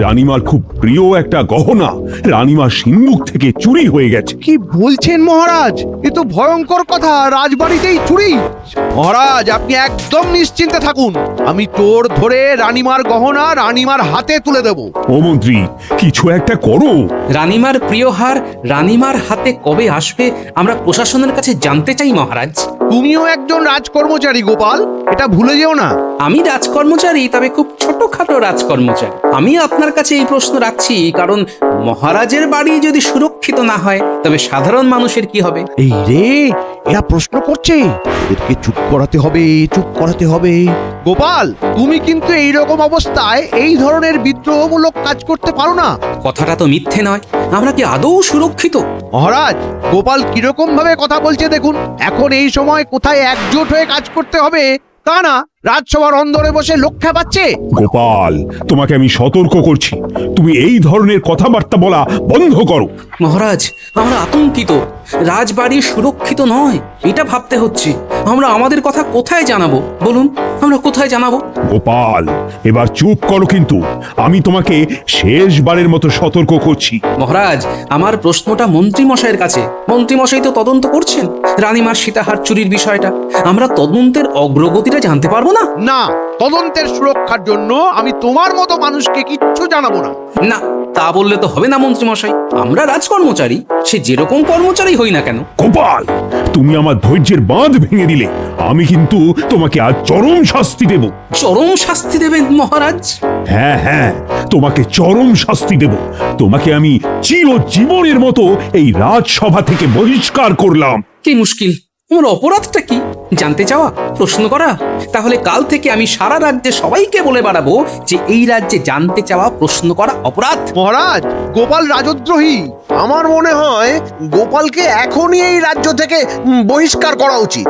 রানীমার খুব প্রিয় একটা গহনা রানীমার সিন্ধুক থেকে চুরি হয়ে গেছে। কি বলছেন মহারাজ? এ তো ভয়ঙ্কর কথা, রাজবাড়িতেই চুরি। মহারাজ, আপনি একদম নিশ্চিন্তে থাকুন, আমি চোর ধরে রানীমার গহনা রানীমার হাতে তুলে দেব। ও মন্ত্রী, কিছু একটা করো। রানীমার প্রিয় হার রানীমার হাতে কবে আসবে আমরা প্রশাসনের কাছে জানতে চাই মহারাজ। তুমিও একজন রাজকর্মচারী গোপাল, এটা ভুলে যেও না। আমি রাজকর্মচারী, তবে খুব ছোটখাটো রাজকর্মচারী। আমি আপনার কাছে এই প্রশ্ন রাখছি কারণ মহারাজের বাড়ি যদি সুরক্ষিত না হয় তবে সাধারণ মানুষের কি হবে? এই রে, এরা প্রশ্ন করছে, এদেরকে চুপ করাতে হবে, চুপ করাতে হবে। গোপাল, তুমি কিন্তু এই রকম অবস্থায় এই ধরনের বিদ্রোহমূলক কাজ করতে পারো না। কথাটা তো মিথ্যে নয়, আমরা কি আদৌ সুরক্ষিত? মহারাজ, গোপাল কিরকম ভাবে কথা বলছে দেখুন। এখন এই সময় কোথায় একজোট হয়ে কাজ করতে হবে তা না, রাজসভার অন্দরে বসে লক্ষ্য পাচ্ছে। গোপাল, তোমাকে আমি সতর্ক করছি, তুমি এই ধরনের কথাবার্তা বলা বন্ধ করো। মহারাজ, আমরা আতঙ্কিত, রাজবাড়ি সুরক্ষিত নয় এটা ভাবতে হচ্ছে। আমরা আমাদের কথা কোথায় জানাবো বলুন, আমরা কোথায় জানাবো? গোপাল, এবার চুপ করো, কিন্তু আমি তোমাকে শেষবারের মতো সতর্ক করছি। মহারাজ, আমার প্রশ্নটা মন্ত্রী মশাইয়ের কাছে। মন্ত্রী মশাই তো তদন্ত করছেন রানীমার সীতাহার চুরির বিষয়টা। আমরা তদন্তের অগ্রগতিটা জানতে পারবো না? না, তদন্তের সুরক্ষার জন্য আমি তোমার মতো মানুষকে কিচ্ছু জানাবো না। না, তা বললে তো হবে না মন্ত্রী মশাই। আমরা রাজকর্মচারী, সে যেরকম কর্মচারী হই না কেন। গোপাল, তুমি আমার ধৈর্যের বাঁধ ভেঙে দিলে। আমি কিন্তু তোমাকে আজ চরম শাস্তি দেব। চরম শাস্তি দেবেন মহারাজ? হ্যাঁ হ্যাঁ, তোমাকে চরম শাস্তি দেব। তোমাকে আমি চিরজীবনের মতো এই রাজসভা থেকে বহিষ্কার করলাম। কি মুশকিল, আমার অপরাধটা কি জানতে চাওয়া, প্রশ্ন করা? তাহলে কাল থেকে আমি সারা রাজ্যে সবাইকে বলে বেড়াবো যে এই রাজ্যে জানতে চাওয়া, প্রশ্ন করা অপরাধ। মহারাজ, গোপাল রাজদ্রোহী। আমার মনে হয় গোপালকে এখনই এই রাজ্য থেকে বহিষ্কার করা উচিত।